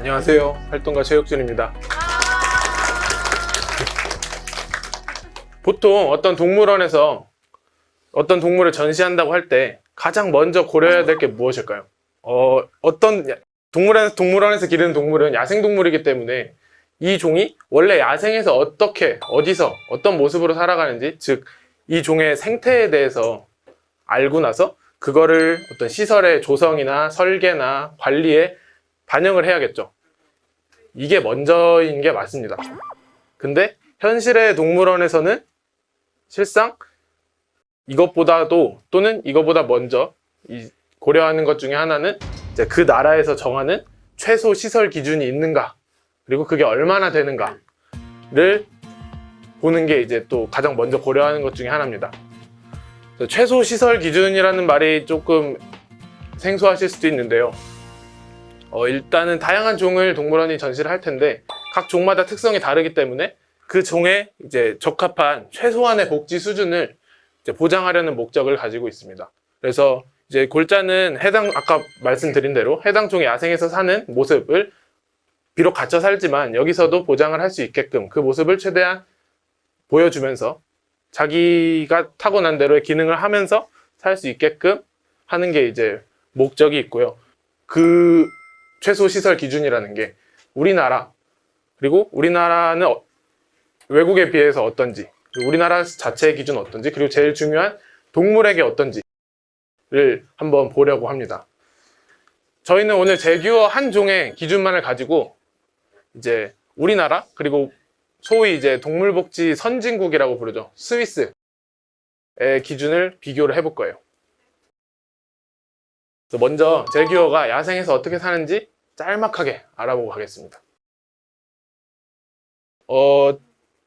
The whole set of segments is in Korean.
안녕하세요. 활동가 최혁준입니다. 보통 어떤 동물원에서 어떤 동물을 전시한다고 할 때 가장 먼저 고려해야 될 게 무엇일까요? 동물원에서 기르는 동물은 야생동물이기 때문에 이 종이 원래 야생에서 어떻게, 어디서, 어떤 모습으로 살아가는지, 즉, 이 종의 생태에 대해서 알고 나서 그거를 어떤 시설의 조성이나 설계나 관리에 반영을 해야겠죠. 이게 먼저인 게 맞습니다. 근데 현실의 동물원에서는 실상 이것보다도 또는 이것보다 먼저 고려하는 것 중에 하나는 이제 그 나라에서 정하는 최소 시설 기준이 있는가, 그리고 그게 얼마나 되는가를 보는 게 이제 또 가장 먼저 고려하는 것 중에 하나입니다. 최소 시설 기준이라는 말이 조금 생소하실 수도 있는데요. 일단은 다양한 종을 동물원이 전시를 할 텐데 각 종마다 특성이 다르기 때문에 그 종에 이제 적합한 최소한의 복지 수준을 이제 보장하려는 목적을 가지고 있습니다. 그래서 이제 골자는 아까 말씀드린 대로 해당 종이 야생에서 사는 모습을 비록 갇혀 살지만 여기서도 보장을 할 수 있게끔 그 모습을 최대한 보여주면서 자기가 타고난 대로의 기능을 하면서 살 수 있게끔 하는 게 이제 목적이 있고요. 그 최소 시설 기준이라는 게 우리나라, 그리고 우리나라는 외국에 비해서 어떤지, 우리나라 자체의 기준은 어떤지, 그리고 제일 중요한 동물에게 어떤지를 한번 보려고 합니다. 저희는 오늘 제규어 한 종의 기준만을 가지고 이제 우리나라, 그리고 소위 이제 동물복지 선진국이라고 부르죠. 스위스의 기준을 비교를 해볼 거예요. 먼저 제규어가 야생에서 어떻게 사는지 짤막하게 알아보고 가겠습니다.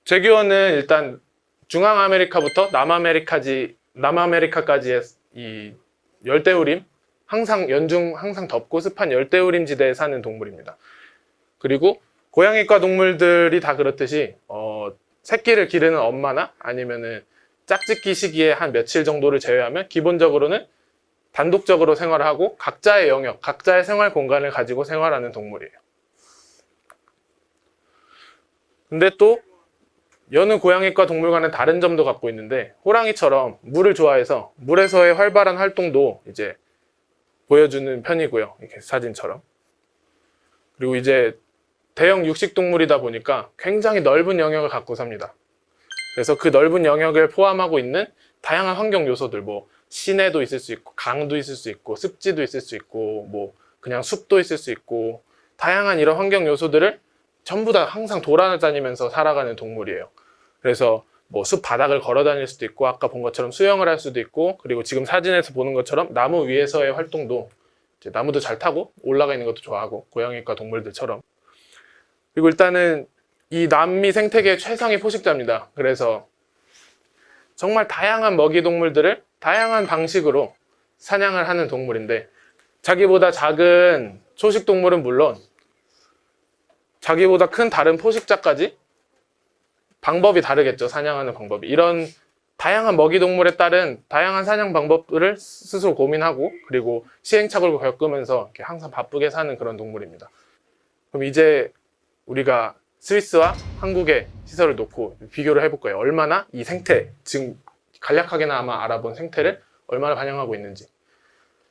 제규어는 일단 중앙아메리카부터 남아메리카까지의 이 열대우림, 항상 덥고 습한 열대우림 지대에 사는 동물입니다. 그리고 고양이과 동물들이 다 그렇듯이 새끼를 기르는 엄마나 아니면은 짝짓기 시기에 한 며칠 정도를 제외하면 기본적으로는 단독적으로 생활하고 각자의 영역, 각자의 생활 공간을 가지고 생활하는 동물이에요. 근데 또 여느 고양이과 동물과는 다른 점도 갖고 있는데 호랑이처럼 물을 좋아해서 물에서의 활발한 활동도 이제 보여주는 편이고요. 이렇게 사진처럼. 그리고 이제 대형 육식동물이다 보니까 굉장히 넓은 영역을 갖고 삽니다. 그래서 그 넓은 영역을 포함하고 있는 다양한 환경 요소들, 뭐 시내도 있을 수 있고 강도 있을 수 있고 습지도 있을 수 있고 뭐 그냥 숲도 있을 수 있고 다양한 이런 환경 요소들을 전부 다 항상 돌아다니면서 살아가는 동물이에요. 그래서 뭐 숲 바닥을 걸어 다닐 수도 있고 아까 본 것처럼 수영을 할 수도 있고, 그리고 지금 사진에서 보는 것처럼 나무 위에서의 활동도 이제 나무도 잘 타고 올라가 있는 것도 좋아하고 고양이과 동물들처럼. 그리고 일단은 이 남미 생태계의 최상위 포식자입니다. 그래서 정말 다양한 먹이 동물들을 다양한 방식으로 사냥을 하는 동물인데 자기보다 작은 초식 동물은 물론 자기보다 큰 다른 포식자까지 방법이 다르겠죠. 사냥하는 방법이. 이런 다양한 먹이 동물에 따른 다양한 사냥 방법들을 스스로 고민하고 그리고 시행착오를 겪으면서 이렇게 항상 바쁘게 사는 그런 동물입니다. 그럼 이제 우리가 스위스와 한국의 시설을 놓고 비교를 해볼 거예요. 얼마나 이 생태, 지금 간략하게나마 알아본 생태를 얼마나 반영하고 있는지.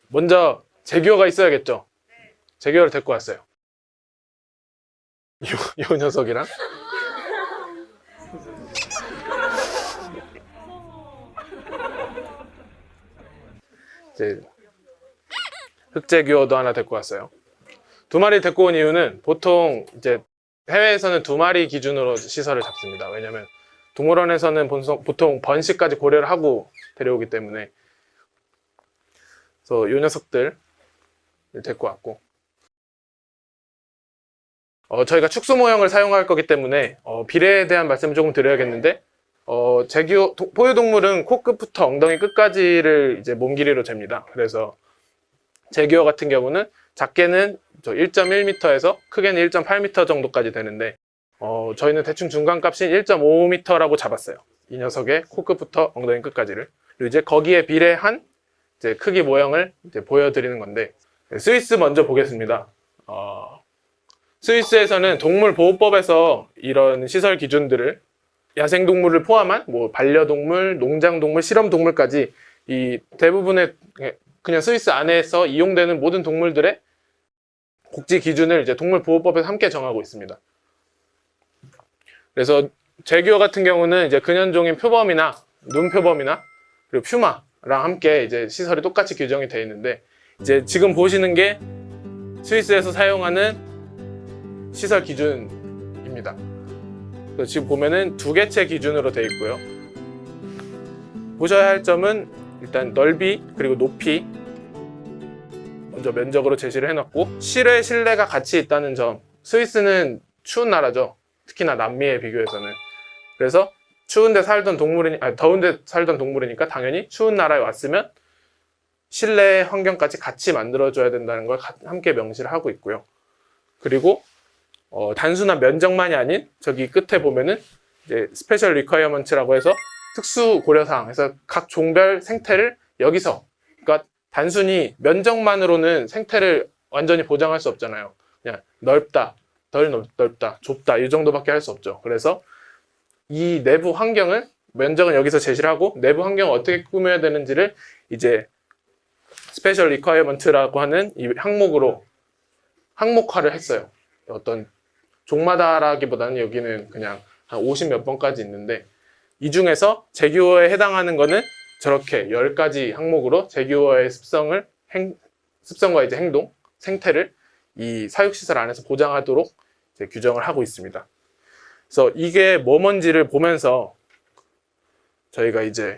먼저 제규어가 있어야겠죠. 제규어를 데리고 왔어요. 요 녀석이랑 이제 흑제규어도 하나 데리고 왔어요. 두 마리 데리고 온 이유는 보통 이제 해외에서는 두 마리 기준으로 시설을 잡습니다. 왜냐면 동물원에서는 보통 번식까지 고려를 하고 데려오기 때문에. 그래서 이 녀석들 데리고 왔고, 저희가 축소 모형을 사용할 거기 때문에 비례에 대한 말씀을 조금 드려야겠는데, 포유동물은 코끝부터 엉덩이 끝까지를 이제 몸 길이로 잽니다. 그래서 제규어 같은 경우는 작게는 1.1m에서 크게는 1.8m 정도까지 되는데 저희는 대충 중간값인 1.5m라고 잡았어요. 이 녀석의 코끝부터 엉덩이 끝까지를. 그리고 이제 거기에 비례한 이제 크기 모형을 이제 보여드리는 건데 스위스 먼저 보겠습니다. 스위스에서는 동물보호법에서 이런 시설 기준들을 야생동물을 포함한 뭐 반려동물, 농장동물, 실험동물까지 이 대부분의 그냥 스위스 안에서 이용되는 모든 동물들의 복지 기준을 이제 동물보호법에서 함께 정하고 있습니다. 그래서 제규어 같은 경우는 이제 근현종인 표범이나 눈표범이나 그리고 퓨마랑 함께 이제 시설이 똑같이 규정이 되어 있는데, 이제 지금 보시는 게 스위스에서 사용하는 시설 기준입니다. 그래서 지금 보면은 두 개체 기준으로 되어 있고요. 보셔야 할 점은 일단 넓이 그리고 높이 먼저 면적으로 제시를 해놨고, 실외 실내가 같이 있다는 점. 스위스는 추운 나라죠. 특히나 남미에 비교해서는. 그래서 추운데 살던 더운데 살던 동물이니까 당연히 추운 나라에 왔으면 실내 환경까지 같이 만들어줘야 된다는 걸 함께 명시를 하고 있고요. 그리고 단순한 면적만이 아닌 저기 끝에 보면은 이제 스페셜 리ኳ이어먼트라고 해서 특수 고려사항에서 각 종별 생태를 여기서, 그러니까 단순히 면적만으로는 생태를 완전히 보장할 수 없잖아요. 그냥 넓다, 덜 넓다, 좁다 이 정도밖에 할 수 없죠. 그래서 이 내부 환경을, 면적은 여기서 제시를 하고 내부 환경을 어떻게 꾸며야 되는지를 이제 스페셜 리ኳ이어먼트라고 하는 이 항목으로 항목화를 했어요. 어떤 종마다라기보다는 여기는 그냥 한 50 몇 번까지 있는데, 이 중에서 제규어에 해당하는 거는 저렇게 10가지 항목으로 제규어의 습성과 이제 행동, 생태를 이 사육시설 안에서 보장하도록 이제 규정을 하고 있습니다. 그래서 이게 뭔지를 보면서 저희가 이제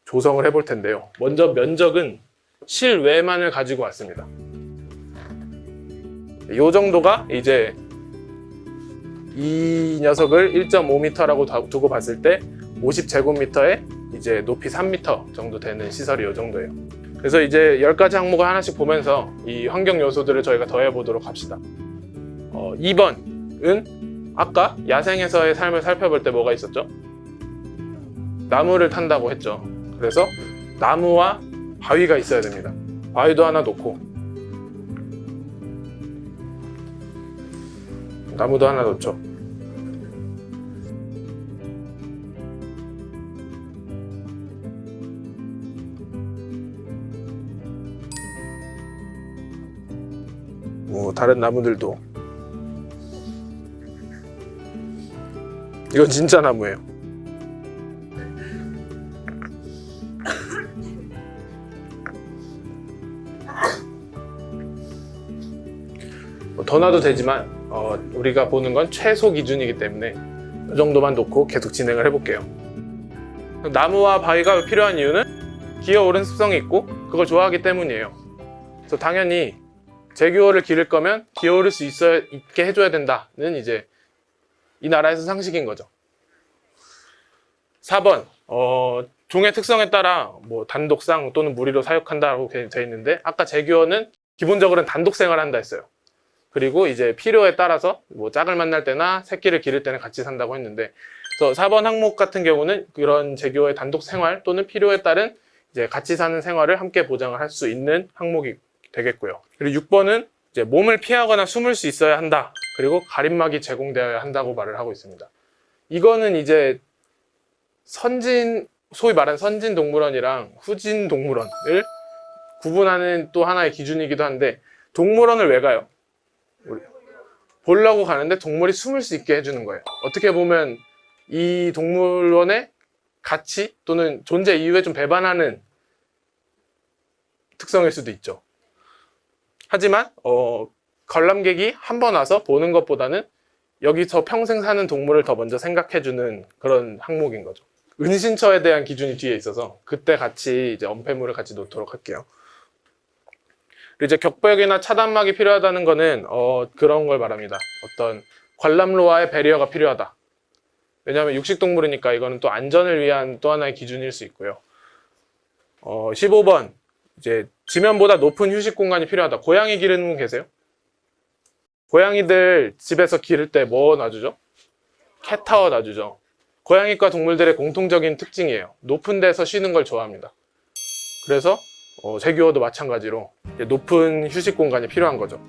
조성을 해볼 텐데요. 먼저 면적은 실외만을 가지고 왔습니다. 이 정도가 이제 이 녀석을 1.5m라고 두고 봤을 때 50제곱미터에 이제 높이 3m 정도 되는 시설이 이 정도예요. 그래서 이제 10가지 항목을 하나씩 보면서 이 환경 요소들을 저희가 더해 보도록 합시다. 2번은 아까 야생에서의 삶을 살펴볼 때 뭐가 있었죠? 나무를 탄다고 했죠. 그래서 나무와 바위가 있어야 됩니다. 바위도 하나 놓고 나무도 하나 놓죠. 뭐 다른 나무들도. 이건 진짜 나무예요. 더 놔도 되지만 우리가 보는 건 최소 기준이기 때문에 이 정도만 놓고 계속 진행을 해볼게요. 나무와 바위가 필요한 이유는 기어오른 습성이 있고 그걸 좋아하기 때문이에요. 그래서 당연히 제규어를 기를 거면 기어오를 수 있게 해줘야 된다는 이제 이 나라에서 상식인 거죠. 4번 종의 특성에 따라 뭐 단독상 또는 무리로 사육한다고 되어 있는데, 아까 제규어는 기본적으로는 단독 생활한다 했어요. 그리고 이제 필요에 따라서 뭐 짝을 만날 때나 새끼를 기를 때는 같이 산다고 했는데, 그래서 4번 항목 같은 경우는 그런 제규어의 단독 생활 또는 필요에 따른 이제 같이 사는 생활을 함께 보장을 할 수 있는 항목이 되겠고요. 그리고 6번은 이제 몸을 피하거나 숨을 수 있어야 한다. 그리고 가림막이 제공되어야 한다고 말을 하고 있습니다. 이거는 이제 소위 말하는 선진 동물원이랑 후진 동물원을 구분하는 또 하나의 기준이기도 한데, 동물원을 왜 가요? 보려고 가는데 동물이 숨을 수 있게 해주는 거예요. 어떻게 보면 이 동물원의 가치 또는 존재 이유에 좀 배반하는 특성일 수도 있죠. 하지만 관람객이 한 번 와서 보는 것보다는 여기서 평생 사는 동물을 더 먼저 생각해주는 그런 항목인 거죠. 은신처에 대한 기준이 뒤에 있어서 그때 같이 이제 엄폐물을 같이 놓도록 할게요. 그리고 이제 격벽이나 차단막이 필요하다는 거는 그런 걸 말합니다. 어떤 관람로와의 배리어가 필요하다. 왜냐하면 육식동물이니까 이거는 또 안전을 위한 또 하나의 기준일 수 있고요. 15번 이제 지면보다 높은 휴식 공간이 필요하다. 고양이 기르는 분 계세요? 고양이들 집에서 기를 때 뭐 놔주죠? 캣타워 놔주죠. 고양이과 동물들의 공통적인 특징이에요. 높은 데서 쉬는 걸 좋아합니다. 그래서 제규어도 마찬가지로 높은 휴식 공간이 필요한 거죠.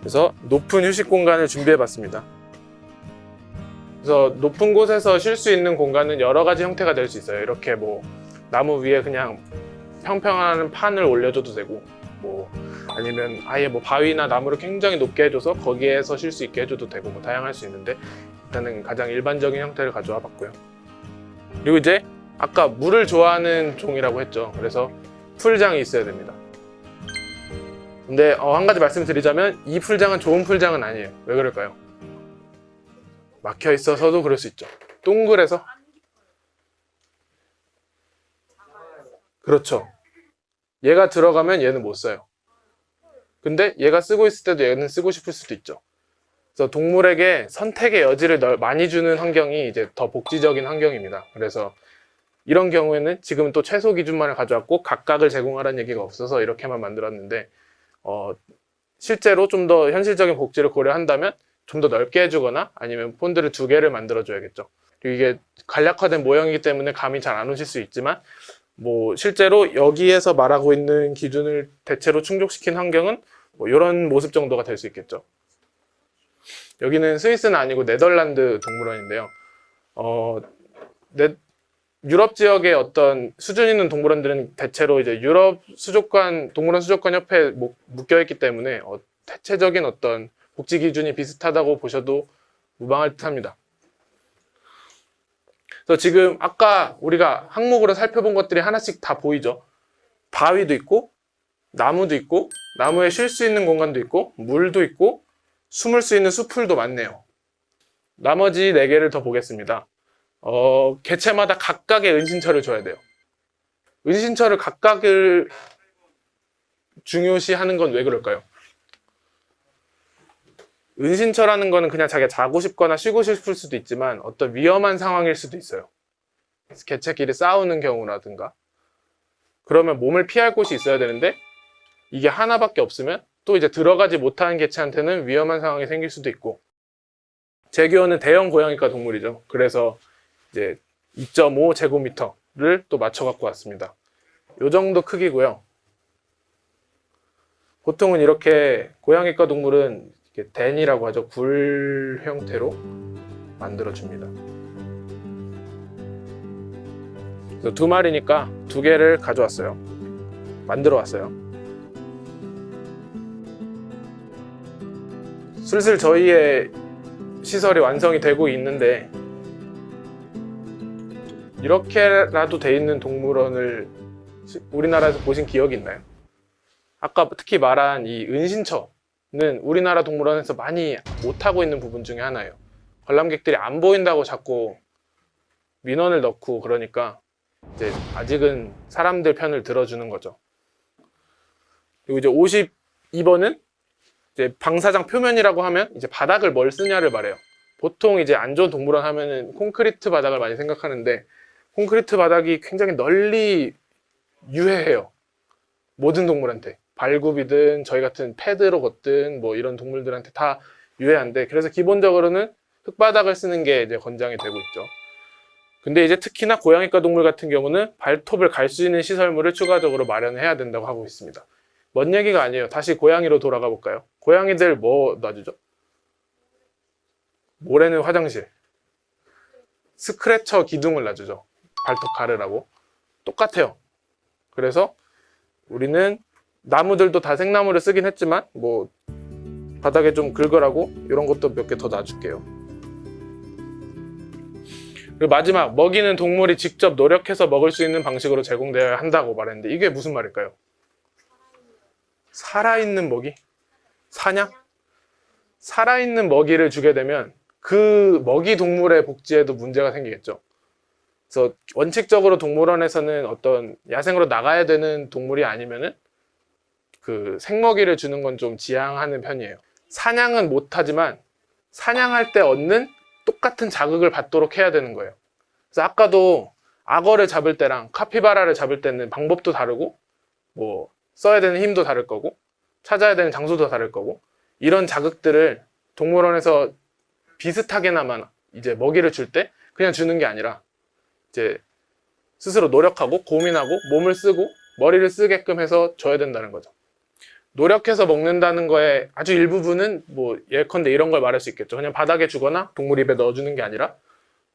그래서 높은 휴식 공간을 준비해 봤습니다. 그래서 높은 곳에서 쉴 수 있는 공간은 여러 가지 형태가 될 수 있어요. 이렇게 뭐 나무 위에 그냥 평평한 판을 올려줘도 되고, 뭐 아니면 아예 뭐 바위나 나무를 굉장히 높게 해줘서 거기에서 쉴 수 있게 해줘도 되고, 뭐 다양할 수 있는데 일단은 가장 일반적인 형태를 가져와 봤고요. 그리고 이제 아까 물을 좋아하는 종이라고 했죠. 그래서 풀장이 있어야 됩니다. 근데 한 가지 말씀드리자면 이 풀장은 좋은 풀장은 아니에요. 왜 그럴까요? 막혀 있어서도 그럴 수 있죠. 동그래서. 그렇죠. 얘가 들어가면 얘는 못 써요. 근데 얘가 쓰고 있을 때도 얘는 쓰고 싶을 수도 있죠. 그래서 동물에게 선택의 여지를 많이 주는 환경이 이제 더 복지적인 환경입니다. 그래서 이런 경우에는 지금 또 최소 기준만을 가져왔고 각각을 제공하라는 얘기가 없어서 이렇게만 만들었는데, 실제로 좀 더 현실적인 복지를 고려한다면 좀 더 넓게 해주거나 아니면 폰드를 2개를 만들어줘야겠죠. 그리고 이게 간략화된 모형이기 때문에 감이 잘 안 오실 수 있지만, 뭐 실제로 여기에서 말하고 있는 기준을 대체로 충족시킨 환경은 뭐 이런 모습 정도가 될 수 있겠죠. 여기는 스위스는 아니고 네덜란드 동물원인데요. 유럽 지역의 어떤 수준 있는 동물원들은 대체로 이제 유럽 수족관, 동물원 수족관 협회에 묶여있기 때문에 대체적인 어떤 복지 기준이 비슷하다고 보셔도 무방할 듯 합니다. 그래서 지금 아까 우리가 항목으로 살펴본 것들이 하나씩 다 보이죠. 바위도 있고, 나무도 있고, 나무에 쉴 수 있는 공간도 있고, 물도 있고, 숨을 수 있는 수풀도 많네요. 나머지 4개를 더 보겠습니다. 개체마다 각각의 은신처를 줘야 돼요. 은신처를 각각을 중요시 하는 건 왜 그럴까요? 은신처라는 거는 그냥 자기가 자고 싶거나 쉬고 싶을 수도 있지만 어떤 위험한 상황일 수도 있어요. 개체끼리 싸우는 경우라든가. 그러면 몸을 피할 곳이 있어야 되는데 이게 하나밖에 없으면 또 이제 들어가지 못하는 개체한테는 위험한 상황이 생길 수도 있고. 제규어는 대형 고양이과 동물이죠. 그래서 이제 2.5 제곱미터를 또 맞춰 갖고 왔습니다. 요 정도 크기고요. 보통은 이렇게 고양이과 동물은 이렇게 덴이라고 하죠. 굴 형태로 만들어 줍니다. 그래서 2마리니까 2개를 가져왔어요. 만들어 왔어요. 슬슬 저희의 시설이 완성이 되고 있는데, 이렇게라도 돼 있는 동물원을 우리나라에서 보신 기억이 있나요? 아까 특히 말한 이 은신처는 우리나라 동물원에서 많이 못하고 있는 부분 중에 하나예요. 관람객들이 안 보인다고 자꾸 민원을 넣고 그러니까 이제 아직은 사람들 편을 들어주는 거죠. 그리고 이제 52번은 이제 방사장 표면이라고 하면 이제 바닥을 뭘 쓰냐를 말해요. 보통 이제 안 좋은 동물원 하면은 콘크리트 바닥을 많이 생각하는데, 콘크리트 바닥이 굉장히 널리 유해해요. 모든 동물한테. 발굽이든 저희 같은 패드로 걷든 뭐 이런 동물들한테 다 유해한데, 그래서 기본적으로는 흙바닥을 쓰는 게 이제 권장이 되고 있죠. 근데 이제 특히나 고양이과 동물 같은 경우는 발톱을 갈 수 있는 시설물을 추가적으로 마련해야 된다고 하고 있습니다. 먼 얘기가 아니에요. 다시 고양이로 돌아가 볼까요? 고양이들 뭐 놔주죠? 모래는 화장실. 스크래처 기둥을 놔주죠. 발톱 가르라고. 똑같아요. 그래서 우리는 나무들도 다 생나무를 쓰긴 했지만 뭐 바닥에 좀 긁으라고 이런 것도 몇 개 더 놔줄게요. 그리고 마지막, 먹이는 동물이 직접 노력해서 먹을 수 있는 방식으로 제공되어야 한다고 말했는데 이게 무슨 말일까요? 살아있는 먹이? 사냥? 살아있는 먹이를 주게 되면 그 먹이 동물의 복지에도 문제가 생기겠죠. 그래서 원칙적으로 동물원에서는 어떤 야생으로 나가야 되는 동물이 아니면은 그 생먹이를 주는 건 좀 지양하는 편이에요. 사냥은 못하지만 사냥할 때 얻는 똑같은 자극을 받도록 해야 되는 거예요. 그래서 아까도 악어를 잡을 때랑 카피바라를 잡을 때는 방법도 다르고 뭐 써야 되는 힘도 다를 거고 찾아야 되는 장소도 다를 거고, 이런 자극들을 동물원에서 비슷하게나마 이제 먹이를 줄 때 그냥 주는 게 아니라 이제 스스로 노력하고 고민하고 몸을 쓰고 머리를 쓰게끔 해서 줘야 된다는 거죠. 노력해서 먹는다는 거에 아주 일부분은 뭐 예컨대 이런 걸 말할 수 있겠죠. 그냥 바닥에 주거나 동물 입에 넣어주는 게 아니라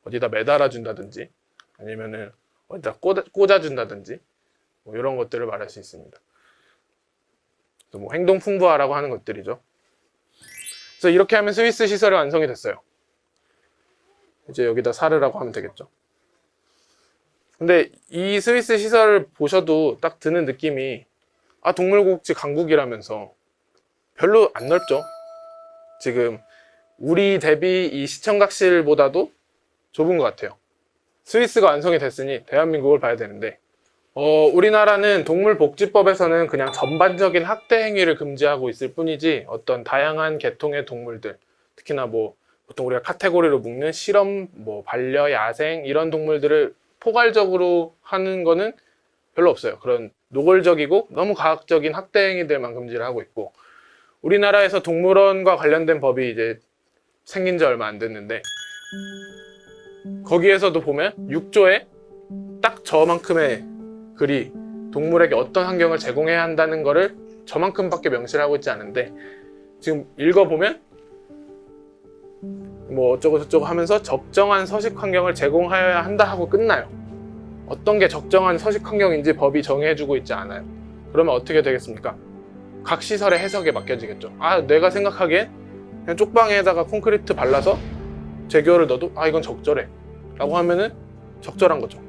어디다 매달아 준다든지 아니면은 어디다 꽂아준다든지 뭐 이런 것들을 말할 수 있습니다. 그래서 뭐 행동 풍부화라고 하는 것들이죠. 그래서 이렇게 하면 스위스 시설이 완성이 됐어요. 이제 여기다 사르라고 하면 되겠죠. 근데 이 스위스 시설을 보셔도 딱 드는 느낌이 동물복지 강국이라면서 별로 안 넓죠. 지금 우리 대비 이 시청각실보다도 좁은 것 같아요. 스위스가 완성이 됐으니 대한민국을 봐야 되는데 우리나라는 동물복지법에서는 그냥 전반적인 학대 행위를 금지하고 있을 뿐이지 어떤 다양한 계통의 동물들, 특히나 뭐 보통 우리가 카테고리로 묶는 실험, 뭐 반려, 야생 이런 동물들을 포괄적으로 하는 거는 별로 없어요. 그런 노골적이고 너무 과학적인 학대 행위들만 금지를 하고 있고, 우리나라에서 동물원과 관련된 법이 이제 생긴 지 얼마 안 됐는데 거기에서도 보면 6조에 딱 저만큼의 글이 동물에게 어떤 환경을 제공해야 한다는 거를 저만큼밖에 명시를 하고 있지 않은데, 지금 읽어보면 뭐 어쩌고저쩌고 하면서 적정한 서식 환경을 제공하여야 한다 하고 끝나요. 어떤 게 적정한 서식 환경인지 법이 정해주고 있지 않아요. 그러면 어떻게 되겠습니까? 각 시설의 해석에 맡겨지겠죠. 내가 생각하기엔 그냥 쪽방에다가 콘크리트 발라서 제규어를 넣어도 이건 적절해 라고 하면은 적절한 거죠.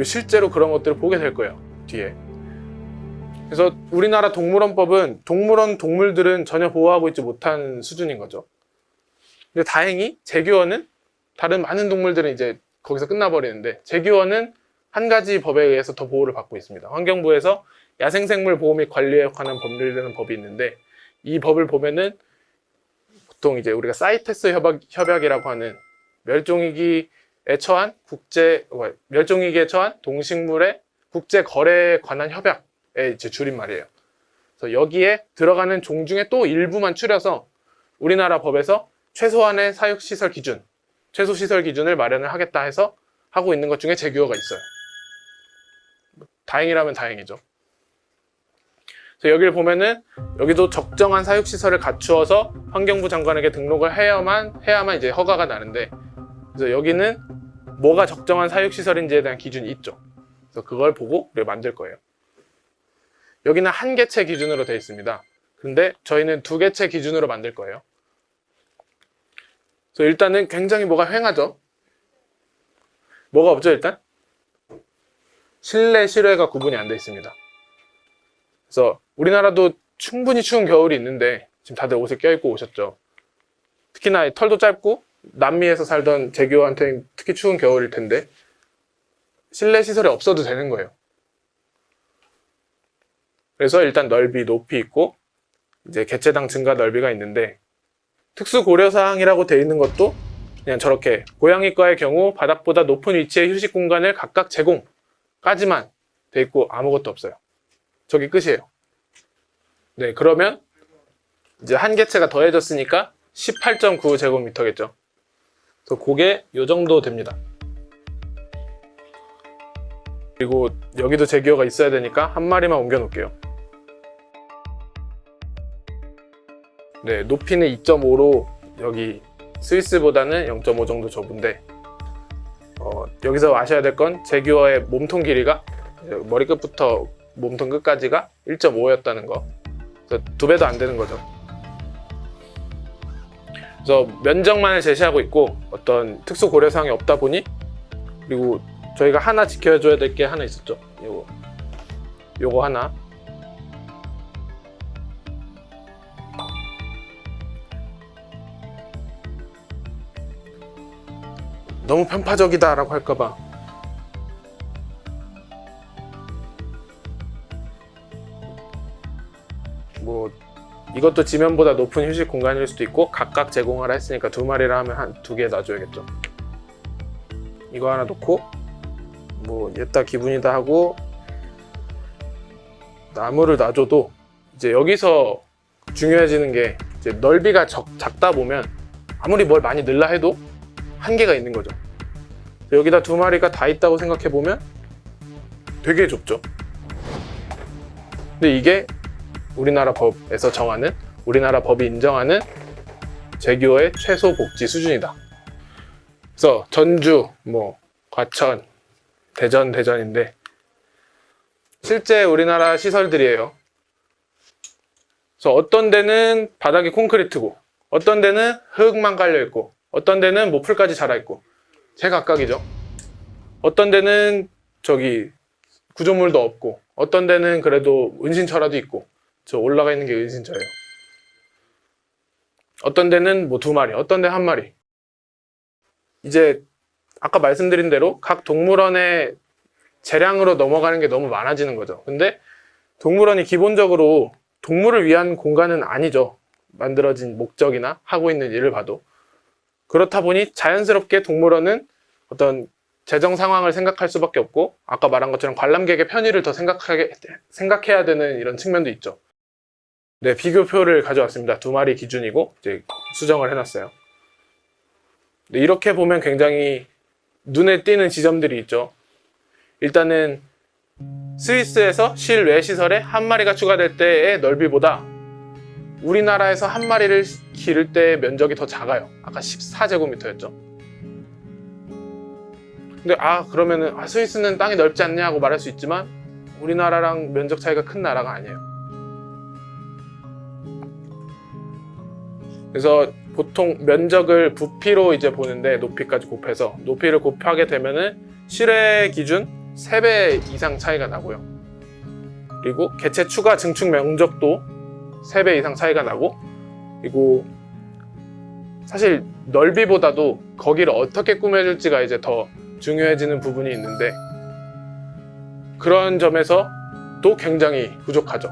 실제로 그런 것들을 보게 될 거예요, 뒤에. 그래서 우리나라 동물원법은 동물원 동물들은 전혀 보호하고 있지 못한 수준인 거죠. 근데 다행히 제규어는 다른 많은 동물들은 이제 거기서 끝나버리는데, 제규어는 한 가지 법에 의해서 더 보호를 받고 있습니다. 환경부에서 야생생물 보호 및 관리에 관한 법률이라는 법이 있는데, 이 법을 보면은 보통 이제 우리가 사이테스 협약이라고 하는 멸종위기에 처한 동식물의 국제 거래에 관한 협약의 이제 줄임말이에요. 그래서 여기에 들어가는 종 중에 또 일부만 추려서 우리나라 법에서 최소한의 사육시설 기준, 최소시설 기준을 마련을 하겠다 해서 하고 있는 것 중에 제규어가 있어요. 다행이라면 다행이죠. 그래서 여기를 보면은 여기도 적정한 사육시설을 갖추어서 환경부 장관에게 등록을 해야만 이제 허가가 나는데, 그래서 여기는 뭐가 적정한 사육시설인지에 대한 기준이 있죠. 그래서 그걸 보고 우리가 만들 거예요. 여기는 한 개체 기준으로 되어 있습니다. 근데 저희는 2개체 기준으로 만들 거예요. 그래서 일단은 굉장히 뭐가 휑하죠. 뭐가 없죠, 일단? 실내, 실외가 구분이 안 돼 있습니다. 그래서 우리나라도 충분히 추운 겨울이 있는데 지금 다들 옷에 껴입고 오셨죠. 특히나 털도 짧고 남미에서 살던 제규어한테는 특히 추운 겨울일 텐데 실내 시설이 없어도 되는 거예요. 그래서 일단 넓이, 높이 있고 이제 개체당 증가 넓이가 있는데, 특수 고려사항이라고 되어 있는 것도 그냥 저렇게 고양이과의 경우 바닥보다 높은 위치의 휴식 공간을 각각 제공까지만 돼 있고 아무것도 없어요. 저기 끝이에요. 네, 그러면 이제 한 개체가 더해졌으니까 18.9제곱미터겠죠. 그래서 그게 요 정도 됩니다. 그리고 여기도 제규어가 있어야 되니까 한 마리만 옮겨 놓을게요. 네, 높이는 2.5로 여기 스위스보다는 0.5 정도 좁은데, 여기서 아셔야 될 건 제규어의 몸통 길이가 머리끝부터 몸통 끝까지가 1.5였다는 거. 그래서 2배도 안 되는 거죠. 그래서 면적만을 제시하고 있고 어떤 특수 고려사항이 없다 보니, 그리고 저희가 하나 지켜줘야 될 게 하나 있었죠. 요거 하나. 너무 편파적이다 라고 할까봐 뭐 이것도 지면보다 높은 휴식 공간일 수도 있고, 각각 제공하라 했으니까 2마리라 하면 한 2개 놔줘야겠죠. 이거 하나 놓고 뭐 얘다 기분이다 하고 나무를 놔줘도, 이제 여기서 중요해지는 게 이제 넓이가 작다 보면 아무리 뭘 많이 넣으려 해도 한계가 있는 거죠. 여기다 2마리가 다 있다고 생각해 보면 되게 좁죠. 근데 이게 우리나라 법에서 정하는, 우리나라 법이 인정하는 재규어의 최소 복지 수준이다. 그래서 전주, 과천, 대전인데 실제 우리나라 시설들이에요. 그래서 어떤 데는 바닥이 콘크리트고, 어떤 데는 흙만 깔려 있고, 어떤 데는 풀까지 자라 있고, 제각각이죠. 어떤 데는 구조물도 없고, 어떤 데는 그래도 은신처라도 있고, 저 올라가 있는 게 은신처예요. 어떤 데는 2마리, 어떤 데 1마리. 이제 아까 말씀드린 대로 각 동물원의 재량으로 넘어가는 게 너무 많아지는 거죠. 근데 동물원이 기본적으로 동물을 위한 공간은 아니죠. 만들어진 목적이나 하고 있는 일을 봐도. 그렇다 보니 자연스럽게 동물원은 어떤 재정 상황을 생각할 수밖에 없고, 아까 말한 것처럼 관람객의 편의를 더 생각해야 되는 이런 측면도 있죠. 네, 비교표를 가져왔습니다. 2마리 기준이고 이제 수정을 해놨어요. 네, 이렇게 보면 굉장히 눈에 띄는 지점들이 있죠. 일단은 스위스에서 실외 시설에 1마리가 추가될 때의 넓이보다 우리나라에서 1마리를 기를 때의 면적이 더 작아요. 아까 14제곱미터였죠. 근데 그러면은 스위스는 땅이 넓지 않냐 하고 말할 수 있지만 우리나라랑 면적 차이가 큰 나라가 아니에요. 그래서 보통 면적을 부피로 이제 보는데, 높이까지 곱해서 높이를 곱하게 되면은 실외 기준 3배 이상 차이가 나고요. 그리고 개체 추가 증축 면적도 3배 이상 차이가 나고, 그리고 사실 넓이보다도 거기를 어떻게 꾸며줄지가 이제 더 중요해지는 부분이 있는데, 그런 점에서 또 굉장히 부족하죠.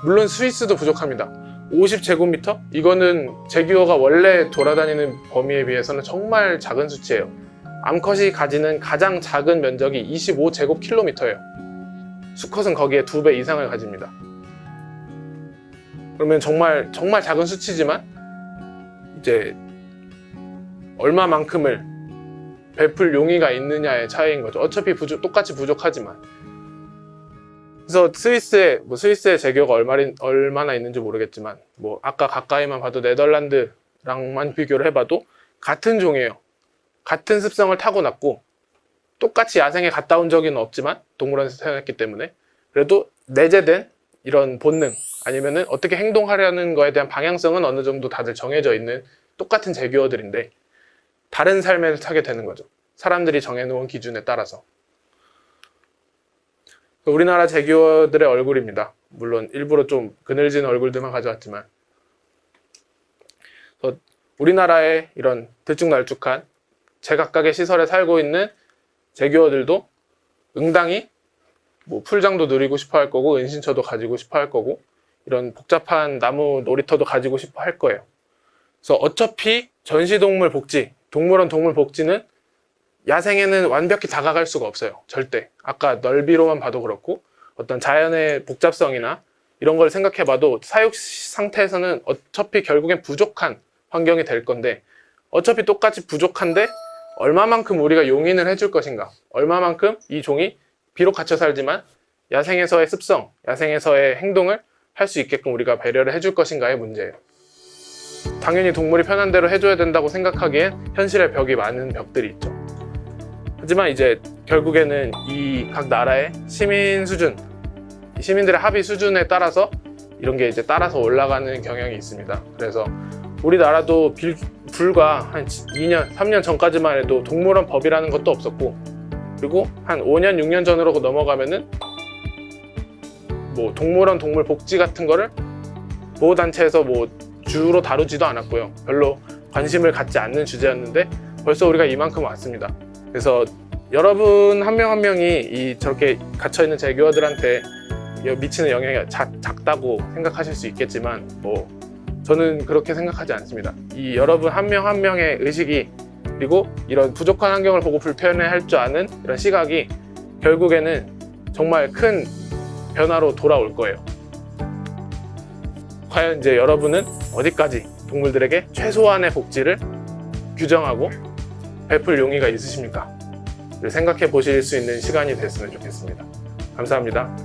물론 스위스도 부족합니다. 50제곱미터? 이거는 재규어가 원래 돌아다니는 범위에 비해서는 정말 작은 수치예요. 암컷이 가지는 가장 작은 면적이 25제곱킬로미터예요. 수컷은 거기에 2배 이상을 가집니다. 그러면 정말 작은 수치지만 이제 얼마만큼을 베풀 용의가 있느냐의 차이인 거죠. 어차피 똑같이 부족하지만. 그래서 스위스의 재규어가 얼마나 있는지 모르겠지만, 아까 가까이만 봐도 네덜란드랑만 비교를 해봐도 같은 종이에요. 같은 습성을 타고났고 똑같이 야생에 갔다 온 적은 없지만 동물원에서 태어났기 때문에 그래도 내재된 이런 본능, 아니면은 어떻게 행동하려는 거에 대한 방향성은 어느 정도 다들 정해져 있는 똑같은 재규어들인데 다른 삶을 타게 되는 거죠. 사람들이 정해놓은 기준에 따라서. 우리나라 재규어들의 얼굴입니다. 물론 일부러 좀 그늘진 얼굴들만 가져왔지만, 우리나라의 이런 들쭉날쭉한 제각각의 시설에 살고 있는 재규어들도 응당히 풀장도 누리고 싶어 할 거고, 은신처도 가지고 싶어 할 거고, 이런 복잡한 나무 놀이터도 가지고 싶어 할 거예요. 그래서 어차피 전시동물 복지, 동물원 동물 복지는 야생에는 완벽히 다가갈 수가 없어요. 절대. 아까 넓이로만 봐도 그렇고, 어떤 자연의 복잡성이나 이런 걸 생각해봐도 사육 상태에서는 어차피 결국엔 부족한 환경이 될 건데, 어차피 똑같이 부족한데 얼마만큼 우리가 용인을 해줄 것인가, 얼마만큼 이 종이 비록 갇혀 살지만 야생에서의 습성, 야생에서의 행동을 할 수 있게끔 우리가 배려를 해줄 것인가의 문제예요. 당연히 동물이 편한 대로 해줘야 된다고 생각하기엔 현실의 벽이 많은 벽들이 있죠. 하지만 이제 결국에는 이 각 나라의 시민 수준, 시민들의 합의 수준에 따라서 이런 게 이제 따라서 올라가는 경향이 있습니다. 그래서 우리나라도 불과 한 2년, 3년 전까지만 해도 동물원 법이라는 것도 없었고, 그리고 한 5년, 6년 전으로 넘어가면은 동물원 동물 복지 같은 거를 보호단체에서 주로 다루지도 않았고요. 별로 관심을 갖지 않는 주제였는데 벌써 우리가 이만큼 왔습니다. 그래서 여러분 한 명 한 명이 저렇게 갇혀있는 재규어들한테 미치는 영향이 작다고 생각하실 수 있겠지만 저는 그렇게 생각하지 않습니다. 이 여러분 한 명 한 명의 의식이, 그리고 이런 부족한 환경을 보고 불편해할 줄 아는 이런 시각이 결국에는 정말 큰 변화로 돌아올 거예요. 과연 이제 여러분은 어디까지 동물들에게 최소한의 복지를 규정하고 베풀 용의가 있으십니까? 생각해 보실 수 있는 시간이 됐으면 좋겠습니다. 감사합니다.